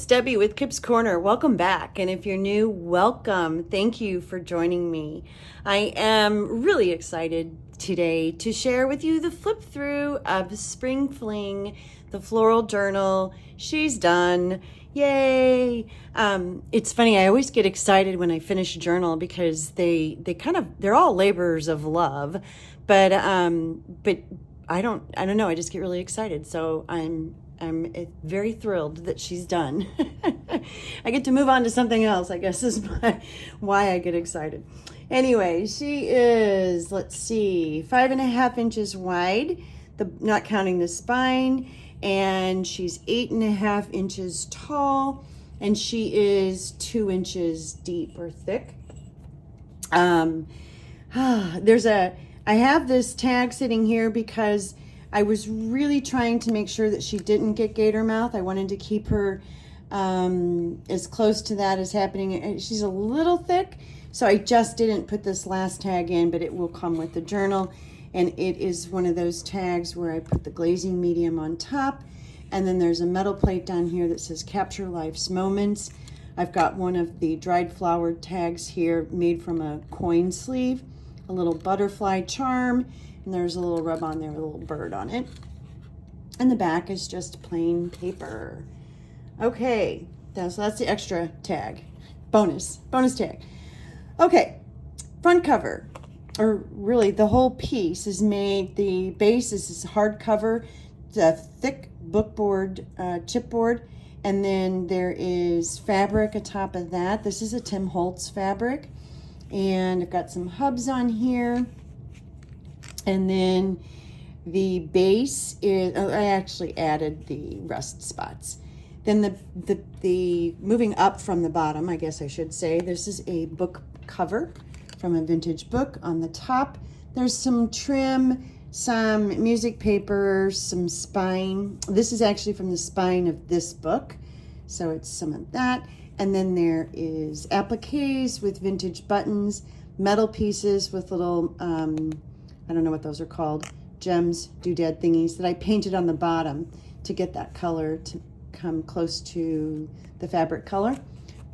it's Debbie with Kip's Corner. Welcome back. And if you're new, welcome. Thank you for joining me. I am really excited today to share with you the flip through of Spring Fling, the Floral Journal. She's done. Yay. It's funny, I always get excited when I finish a journal because they're all labors of love, but I don't know. I just get really excited. So I'm very thrilled that she's done. I get to move on to something else, I guess is why I get excited. Anyway, she is, let's see, 5.5 inches wide, not counting the spine, and she's 8.5 inches tall, and she is 2 inches deep or thick. I have this tag sitting here because I was really trying to make sure that she didn't get gator mouth. I wanted to keep her as close to that as happening. She's a little thick, so I just didn't put this last tag in, but it will come with the journal. And it is one of those tags where I put the glazing medium on top, and then there's a metal plate down here that says Capture Life's Moments. I've got one of the dried flower tags here made from a coin sleeve, a little butterfly charm, and there's a little rub on there with a little bird on it. And the back is just plain paper. Okay, so that's the extra tag. Bonus tag. Okay, front cover, or really the whole piece is made, the base is this hardcover, the thick bookboard, chipboard, and then there is fabric atop of that. This is a Tim Holtz fabric, and I've got some hubs on here. And then the base is, I actually added the rust spots. Then the moving up from the bottom, I guess I should say, this is a book cover from a vintage book. On the top, there's some trim, some music paper, some spine. This is actually from the spine of this book, so it's some of that. And then there is appliques with vintage buttons, metal pieces with little, I don't know what those are called, gems, doodad thingies that I painted on the bottom to get that color to come close to the fabric color.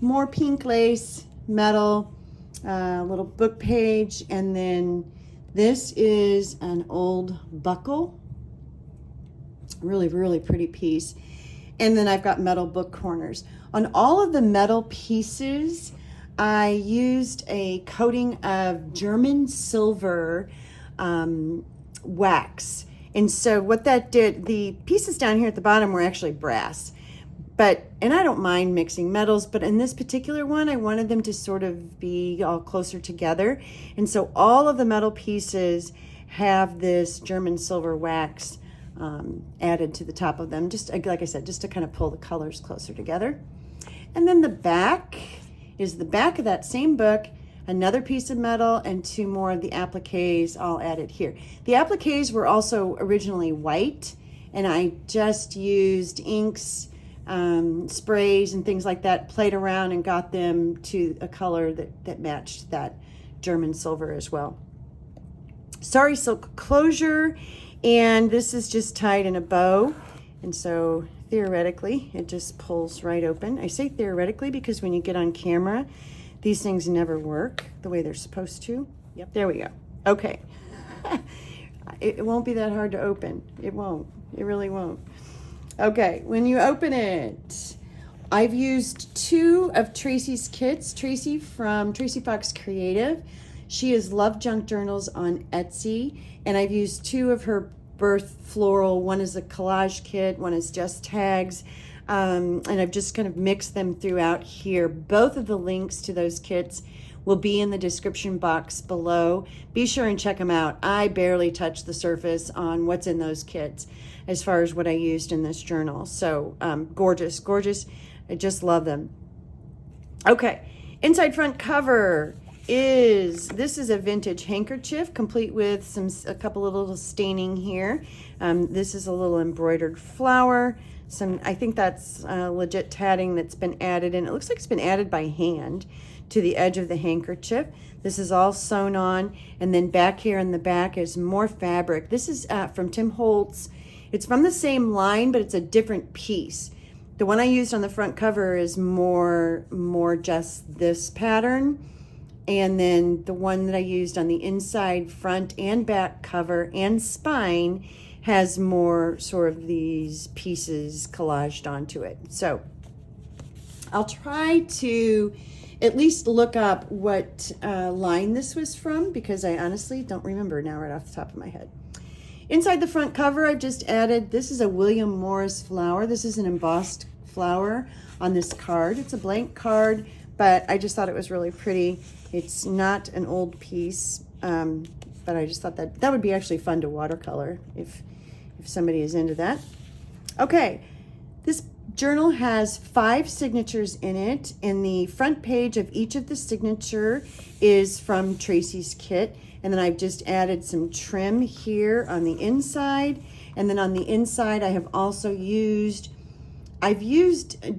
More pink lace, metal, little book page, and then this is an old buckle. Really, really pretty piece. And then I've got metal book corners. On all of the metal pieces, I used a coating of German silver wax. And so what that did, the pieces down here at the bottom were actually brass. And I don't mind mixing metals, but in this particular one, I wanted them to sort of be all closer together. And so all of the metal pieces have this German silver wax added to the top of them, just like I said, just to kind of pull the colors closer together. And then the back is the back of that same book, another piece of metal, and 2 more of the appliques all added here. The appliques were also originally white, and I just used inks, sprays, and things like that, played around and got them to a color that matched that German silver as well. Sari silk closure, and this is just tied in a bow, and so theoretically it just pulls right open. I say theoretically because when you get on camera, these things never work the way they're supposed to. Yep, there we go. Okay. It won't be that hard to open. It won't. It really won't. Okay, when you open it, I've used 2 of Tracie's kits. Tracie from Tracie Fox Creative. She is LoveJunkJournals on Etsy, and I've used 2 of her birth floral. One is a collage kit, one is just tags. And I've just kind of mixed them throughout here. Both of the links to those kits will be in the description box below. Be sure and check them out. I barely touched the surface on what's in those kits as far as what I used in this journal. So gorgeous, gorgeous. I just love them. Okay, inside front cover this is a vintage handkerchief complete with a couple of little staining here. This is a little embroidered flower. I think that's legit tatting that's been added, and it looks like it's been added by hand to the edge of the handkerchief. This is all sewn on, and then back here in the back is more fabric. This is from Tim Holtz. It's from the same line, but it's a different piece. The one I used on the front cover is more just this pattern. And then the one that I used on the inside, front, and back cover and spine has more sort of these pieces collaged onto it. So I'll try to at least look up what line this was from, because I honestly don't remember now right off the top of my head. Inside the front cover, I've just added, this is a William Morris flower. This is an embossed flower on this card. It's a blank card, but I just thought it was really pretty. It's not an old piece, but I just thought that would be actually fun to watercolor if somebody is into that. Okay, this journal has 5 signatures in it, and the front page of each of the signature is from Tracie's kit. And then I've just added some trim here on the inside. And then on the inside, I have also used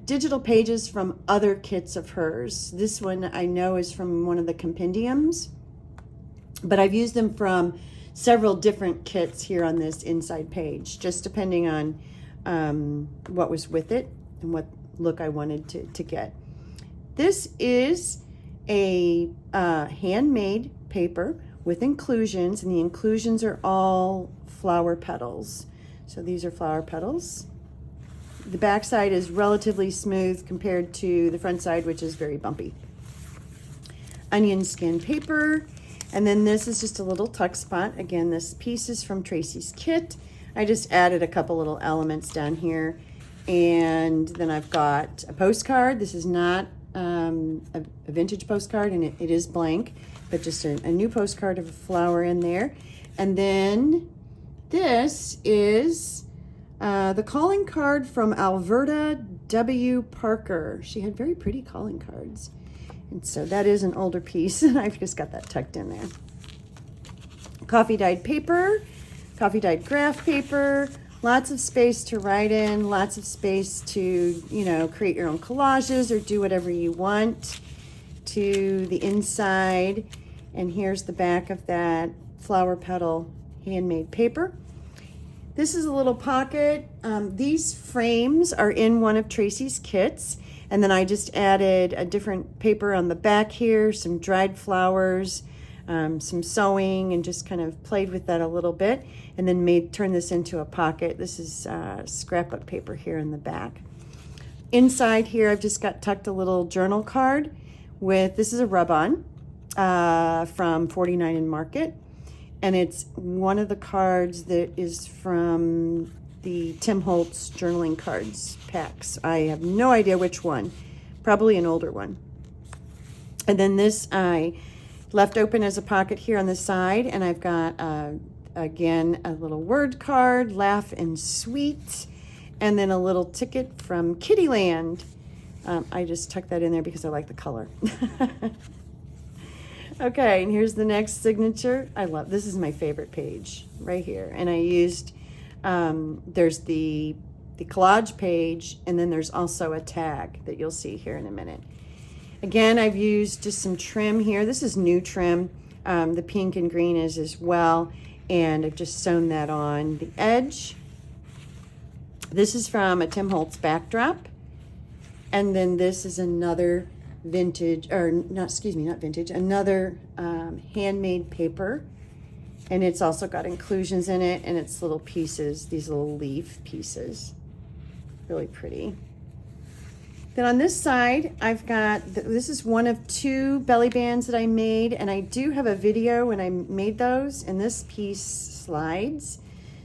digital pages from other kits of hers. This one I know is from one of the compendiums, but I've used them from several different kits here on this inside page, just depending on what was with it and what look I wanted to get. This is a handmade paper with inclusions, and the inclusions are all flower petals. So these are flower petals. The back side is relatively smooth compared to the front side, which is very bumpy. Onion skin paper. And then this is just a little tuck spot. Again, this piece is from Tracie's kit. I just added a couple little elements down here. And then I've got a postcard. This is not a vintage postcard, and it is blank, but just a new postcard of a flower in there. And then this is the calling card from Alverta W. Parker. She had very pretty calling cards. And so that is an older piece, and I've just got that tucked in there. Coffee dyed paper, coffee dyed graph paper, lots of space to write in, lots of space to, create your own collages or do whatever you want to the inside. And here's the back of that flower petal handmade paper. This is a little pocket. These frames are in one of Tracie's kits. And then I just added a different paper on the back here, some dried flowers, some sewing, and just kind of played with that a little bit. And then turned this into a pocket. This is scrapbook paper here in the back. Inside here, I've just got tucked a little journal card this is a rub-on from 49 and Market. And it's one of the cards that is from the Tim Holtz journaling cards packs. I have no idea which one, probably an older one. And then this I left open as a pocket here on the side, and I've got, again, a little word card, laugh and sweet, and then a little ticket from Kittyland. I just tucked that in there because I like the color. Okay, and here's the next signature. This is my favorite page right here. And I used, there's the collage page, and then there's also a tag that you'll see here in a minute. Again, I've used just some trim here. This is new trim. The pink and green is as well. And I've just sewn that on the edge. This is from a Tim Holtz backdrop. And then this is another vintage, or not vintage, another handmade paper. And it's also got inclusions in it, and it's little pieces, these little leaf pieces. Really pretty. Then on this side, I've got, this is one of 2 belly bands that I made, and I do have a video when I made those, and this piece slides.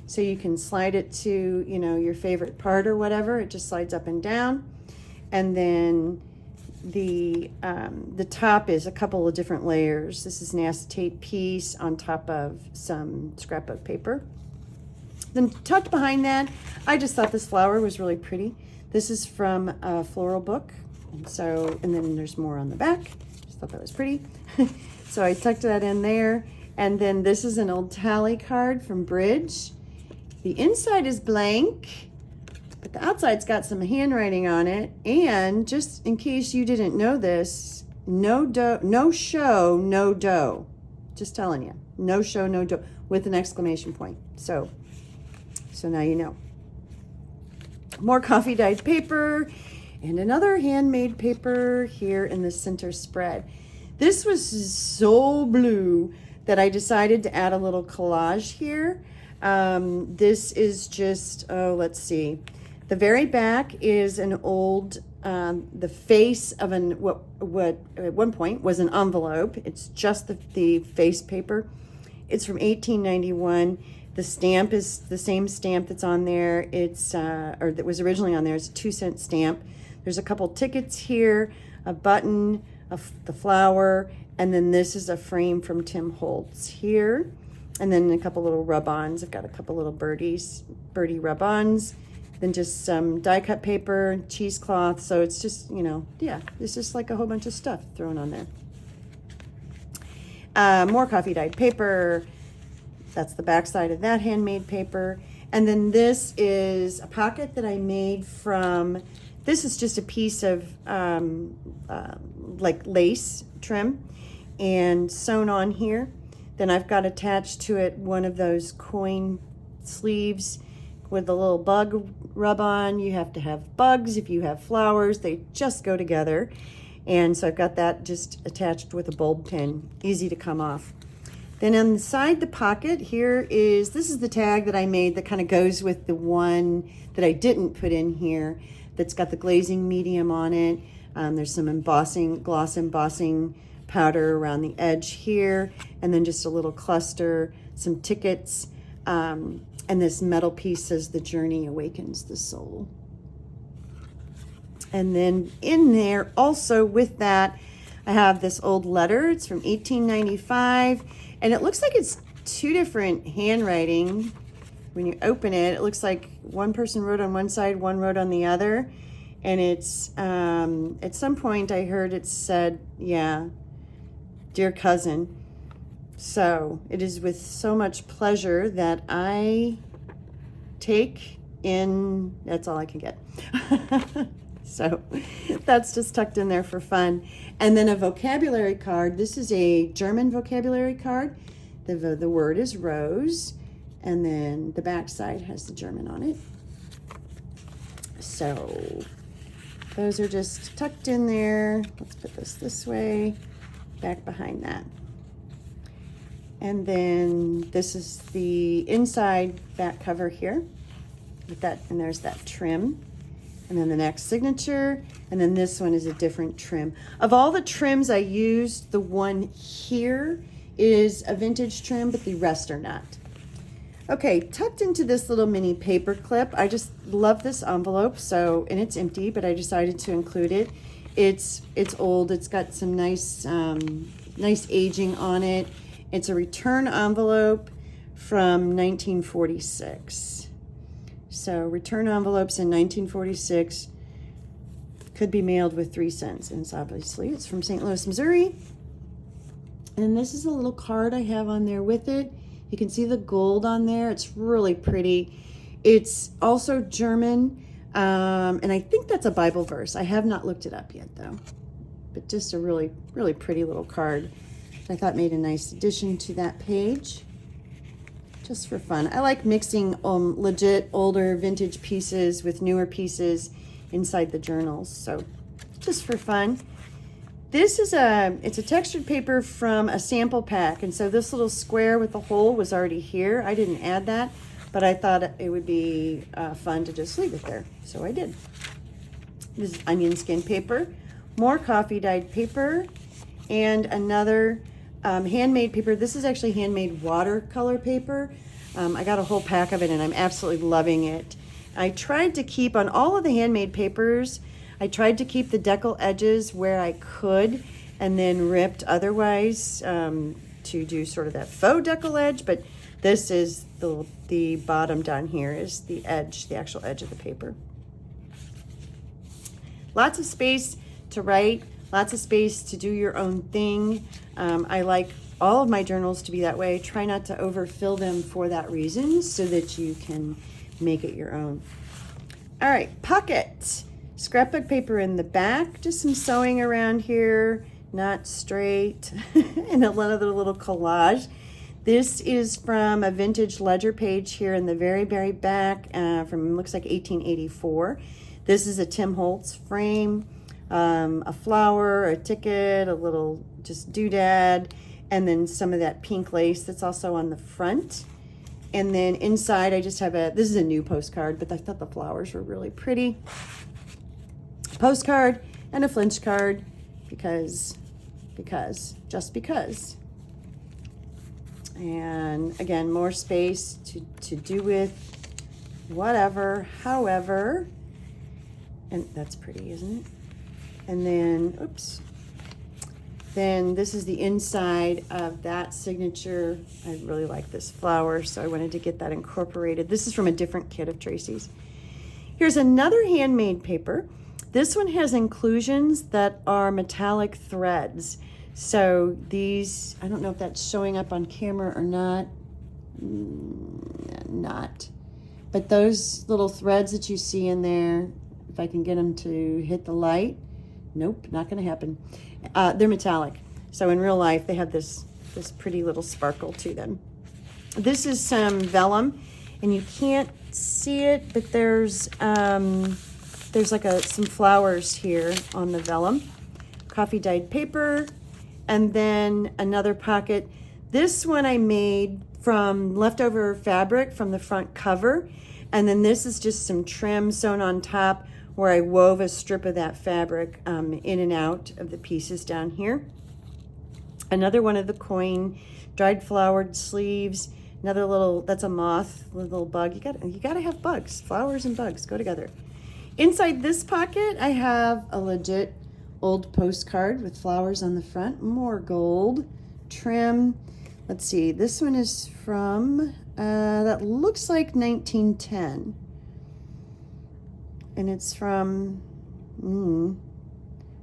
So you can slide it to, your favorite part or whatever. It just slides up and down. And then the top is a couple of different layers. This is an acetate piece on top of some scrapbook paper. Then tucked behind that, I just thought this flower was really pretty. This is from a floral book, and then there's more on the back. Just thought that was pretty. So I tucked that in there. And then this is an old tally card from Bridge. The inside is blank, but the outside's got some handwriting on it. And just in case you didn't know this, no show, no dough. Just telling you, no show, no dough, with an exclamation point. So now you know. More coffee dyed paper and another handmade paper here in the center spread. This was so blue that I decided to add a little collage here. This is just, oh, let's see. The very back is an old, the face of what at one point was an envelope. It's just the face paper. It's from 1891. The stamp is the same stamp that's on there. It's, or that was originally on there. It's a 2-cent stamp. There's a couple tickets here, a button, the flower, and then this is a frame from Tim Holtz here. And then a couple little rub-ons. I've got a couple little birdie rub-ons. Then just some die cut paper, cheesecloth. So it's just, you know, yeah, it's just like a whole bunch of stuff thrown on there. More coffee dyed paper. That's the back side of that handmade paper. And then this is a pocket that I made from, this is just a piece of like lace trim and sewn on here. Then I've got attached to it one of those coin sleeves with a little bug rub on. You have to have bugs if you have flowers. They just go together. And so I've got that just attached with a bulb pin, easy to come off. Then inside the pocket here is, this is the tag that I made that kind of goes with the one that I didn't put in here that's got the glazing medium on it. There's some embossing, gloss embossing powder around the edge here, and then just a little cluster, some tickets, and this metal piece says the journey awakens the soul. And then in there also with that, I have this old letter. It's from 1895, and it looks like it's 2 different handwriting. When you open it, it looks like one person wrote on one side, one wrote on the other. And it's, at some point I heard it said, yeah, dear cousin. So it is with so much pleasure that I take in, that's all I can get. So that's just tucked in there for fun. And then a vocabulary card. This is a German vocabulary card. The word is rose, and then the back side has the German on it. So those are just tucked in there. Let's put this way, back behind that. And then this is the inside back cover here with that, and there's that trim. And then the next signature, and then this one is a different trim. Of all the trims I used, the one here is a vintage trim, but the rest are not. Okay, tucked into this little mini paper clip, I just love this envelope, so, and it's empty, but I decided to include it. It's old, it's got some nice, nice aging on it. It's a return envelope from 1946. So return envelopes in 1946 could be mailed with 3 cents. And it's from St. Louis, Missouri. And this is a little card I have on there with it. You can see the gold on there. It's really pretty. It's also German. And I think that's a Bible verse. I have not looked it up yet though. But just a really, really pretty little card I thought made a nice addition to that page. Just for fun. I like mixing legit older vintage pieces with newer pieces inside the journals. So just for fun. This is it's a textured paper from a sample pack. And so this little square with the hole was already here. I didn't add that, but I thought it would be fun to just leave it there. So I did. This is onion skin paper, more coffee dyed paper, and another handmade paper. This is actually handmade watercolor paper. I got a whole pack of it and I'm absolutely loving it. I tried to keep on all of the handmade papers, I tried to keep the decal edges where I could and then ripped otherwise to do sort of that faux decal edge, but this is the bottom down here is the edge, the actual edge of the paper. Lots of space to write, lots of space to do your own thing. I like all of my journals to be that way. Try not to overfill them for that reason so that you can make it your own. All right, pocket. Scrapbook paper in the back, just some sewing around here, not straight, and another little collage. This is from a vintage ledger page here in the very, very back from, looks like 1884. This is a Tim Holtz frame, a flower, a ticket, a little just doodad, and then some of that pink lace that's also on the front. And then inside I just have this is a new postcard, but I thought the flowers were really pretty. Postcard and a flinch card just because. And again, more space to do with whatever, however, and that's pretty, isn't it? And then, oops, then this is the inside of that signature. I really like this flower, so I wanted to get that incorporated. This is from a different kit of Tracie's. Here's another handmade paper. This one has inclusions that are metallic threads. So these, I don't know if that's showing up on camera or not. Not. But those little threads that you see in there, if I can get them to hit the light, nope, not gonna happen. They're metallic. So in real life, they have this pretty little sparkle to them. This is some vellum, and you can't see it, but there's like some flowers here on the vellum. Coffee dyed paper. And then another pocket. This one I made from leftover fabric from the front cover. And then this is just some trim sewn on top where I wove a strip of that fabric in and out of the pieces down here. Another one of the coin dried flowered sleeves. Another little, that's a moth, little bug. You gotta have bugs. Flowers and bugs go together. Inside this pocket, I have a legit old postcard with flowers on the front, more gold trim. Let's see, this one is from, that looks like 1910. And it's from,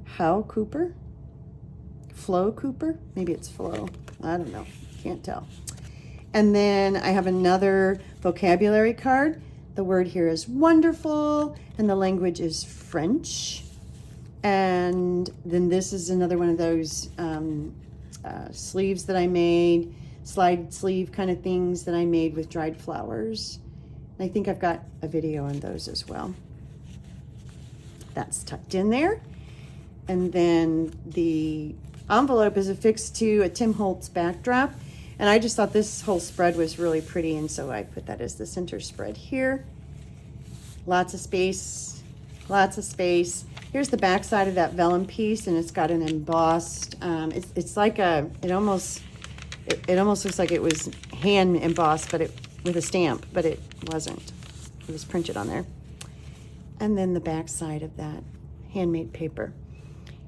How Cooper? Flo Cooper? Maybe it's Flo. I don't know, can't tell. And then I have another vocabulary card. The word here is wonderful, and the language is French. And then this is another one of those sleeves that I made, slide sleeve kind of things that I made with dried flowers. And I think I've got a video on those as well. That's tucked in there. And then the envelope is affixed to a Tim Holtz backdrop. And I just thought this whole spread was really pretty, and so I put that as the center spread here. Lots of space, lots of space. Here's the back side of that vellum piece, and it's got an embossed, it's like it almost looks like it was hand embossed, but with a stamp, but it wasn't. It was printed on there. And then the back side of that handmade paper.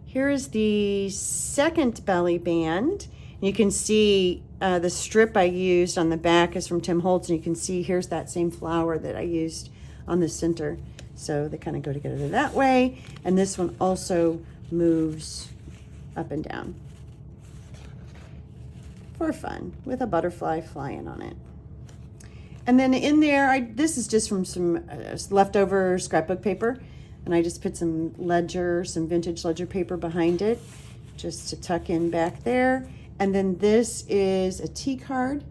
Here is the second belly band. You can see the strip I used on the back is from Tim Holtz, and you can see here's that same flower that I used on the center. So they kind of go together that way. And this one also moves up and down for fun with a butterfly flying on it. And then in there, this is just from some leftover scrapbook paper. And I just put some vintage ledger paper behind it just to tuck in back there. And then this is a tea card,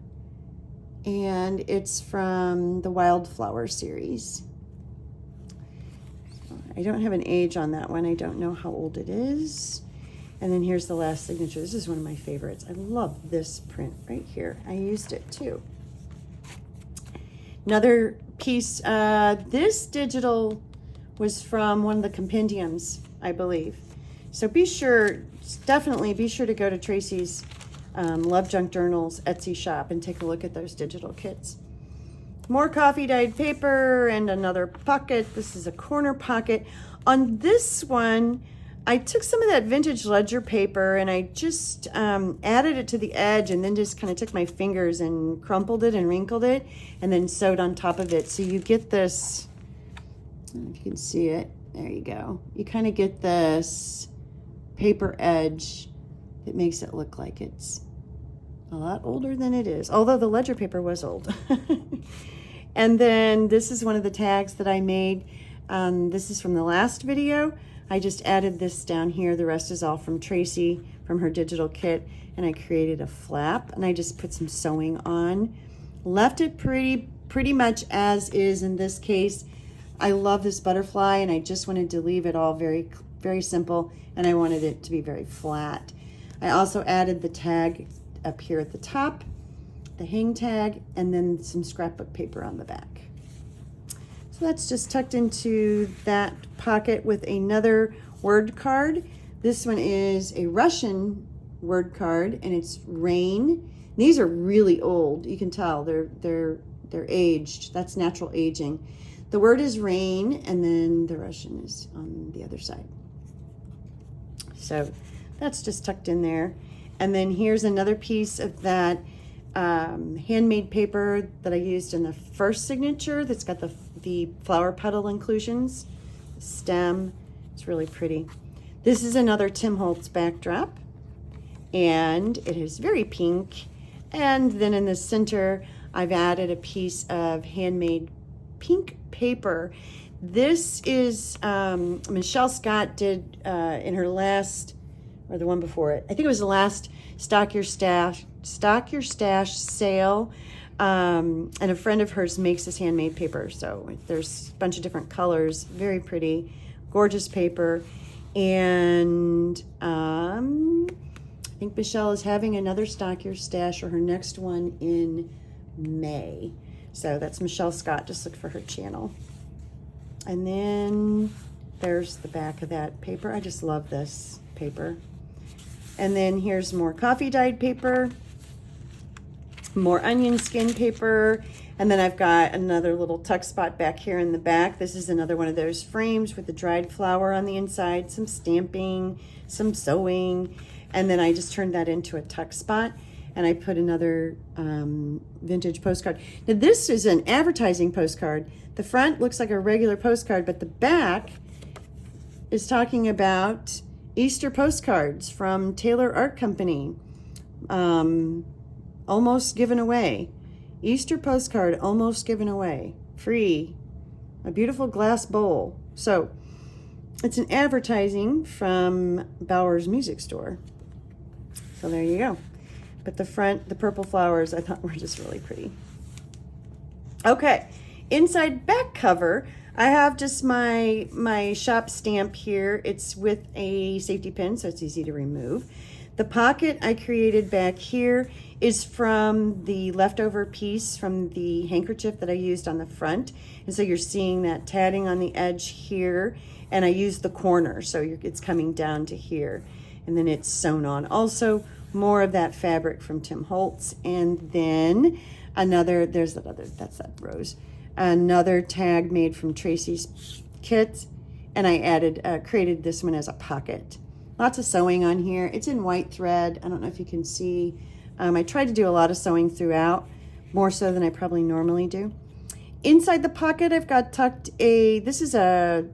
and it's from the Wildflower series. I don't have an age on that one. I don't know how old it is. And then here's the last signature. This is one of my favorites. I love this print right here. I used it too. Another piece, this digital was from one of the compendiums, I believe. So definitely be sure to go to Tracie's LoveJunkJournals Etsy shop and take a look at those digital kits. More coffee dyed paper and another pocket. This is a corner pocket. On this one, I took some of that vintage ledger paper and I just added it to the edge and then just kind of took my fingers and crumpled it and wrinkled it and then sewed on top of it. So you get this, I don't know if you can see it. There you go. You kind of get this paper edge that makes it look like it's a lot older than it is, although the ledger paper was old. And then this is one of the tags that I made. This is from the last video. I just added this down here. The rest is all from Tracie from her digital kit, and I created a flap, and I just put some sewing on. Left it pretty much as is in this case. I love this butterfly, and I just wanted to leave it all very, very simple, and I wanted it to be very flat. I also added the tag up here at the top, the hang tag, and then some scrapbook paper on the back. So that's just tucked into that pocket with another word card. This one is a Russian word card, and it's Rain. These are really old. You can tell they're aged. That's natural aging. The word is Rain, and then the Russian is on the other side. So that's just tucked in there. And then here's another piece of that handmade paper that I used in the first signature that's got the flower petal inclusions, stem. It's really pretty. This is another Tim Holtz backdrop, and it is very pink. And then in the center, I've added a piece of handmade pink paper. This is Michelle Scott did in her last, or the one before it, I think it was the last Stock Your Stash sale. And a friend of hers makes this handmade paper. So there's a bunch of different colors, very pretty, gorgeous paper. And I think Michelle is having another Stock Your Stash, or her next one, in May. So that's Michelle Scott. Just look for her channel. And then there's the back of that paper. I just love this paper. And then here's more coffee dyed paper, more onion skin paper, and then I've got another little tuck spot back here in the back. This is another one of those frames with the dried flower on the inside, some stamping, some sewing, and then I just turned that into a tuck spot, and I put another vintage postcard. Now this is an advertising postcard. The front looks like a regular postcard, but the back is talking about Easter postcards from Taylor Art Company. Almost given away. Easter postcard almost given away. Free. A beautiful glass bowl. So it's an advertising from Bauer's Music Store. So there you go. But the front, the purple flowers, I thought were just really pretty. Okay, inside back cover, I have just my shop stamp here. It's with a safety pin, so it's easy to remove. The pocket I created back here is from the leftover piece from the handkerchief that I used on the front. And so you're seeing that tatting on the edge here, and I used the corner, so it's coming down to here. And then it's sewn on. Also, more of that fabric from Tim Holtz. And then another, that's that rose. Another tag made from Tracie's kit, and I created this one as a pocket. Lots of sewing on here. It's in white thread. I don't know if you can see. I tried to do a lot of sewing throughout, more so than I probably normally do. Inside the pocket, I've got tucked it says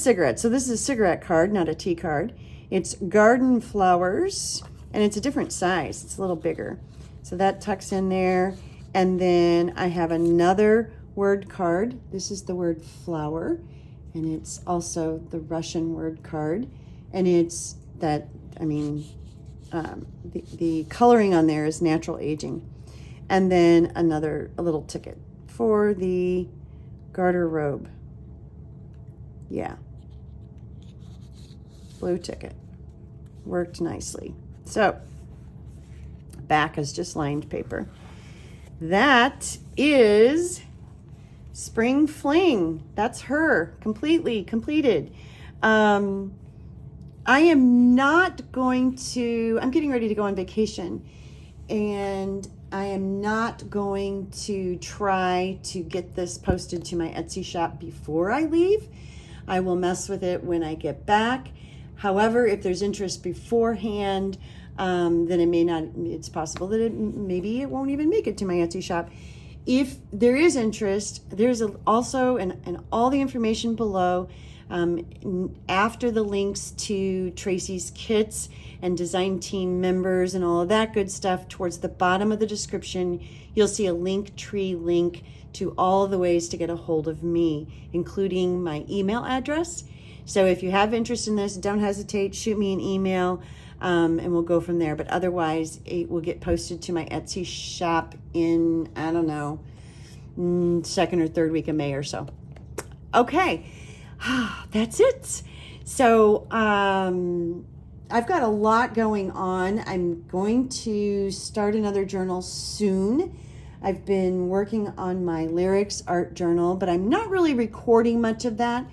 cigarette. So this is a cigarette card, not a tea card. It's garden flowers, and it's a different size. It's a little bigger. So that tucks in there. And then I have another word card. This is the word flower, and it's also the Russian word card. And it's that, the coloring on there is natural aging. And then a little ticket for the garter robe. Yeah. Blue ticket. Worked nicely. So, back is just lined paper. That is Spring Fling. That's her, completely completed. I'm getting ready to go on vacation, and I am not going to try to get this posted to my Etsy shop before I leave. I will mess with it when I get back. However, if there's interest beforehand, then it's possible that maybe it won't even make it to my Etsy shop. If there is interest, there's also, and all the information below, after the links to Tracie's kits and design team members and all of that good stuff, towards the bottom of the description, you'll see a Linktree link to all the ways to get a hold of me, including my email address. So if you have interest in this, don't hesitate, shoot me an email. and we'll go from there. But otherwise, it will get posted to my Etsy shop in, I don't know, second or third week of May or so. Okay, that's it. So I've got a lot going on. I'm going to start another journal soon. I've been working on my lyrics art journal, but I'm not really recording much of that.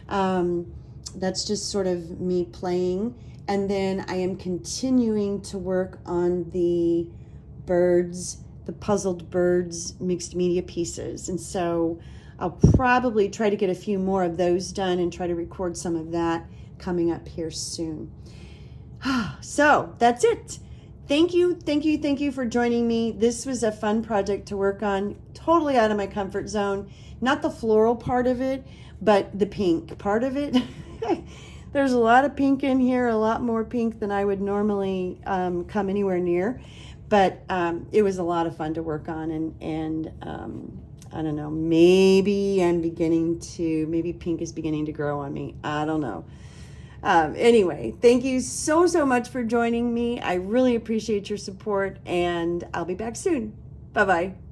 That's just sort of me playing. And then I am continuing to work on the puzzled birds mixed media pieces. And so I'll probably try to get a few more of those done and try to record some of that coming up here soon. So that's it. Thank you for joining me. This was a fun project to work on, totally out of my comfort zone. Not the floral part of it, but the pink part of it. There's a lot of pink in here, a lot more pink than I would normally come anywhere near. But it was a lot of fun to work on, and I don't know, maybe pink is beginning to grow on me. I don't know. Anyway, thank you so much for joining me. I really appreciate your support, and I'll be back soon. Bye-bye.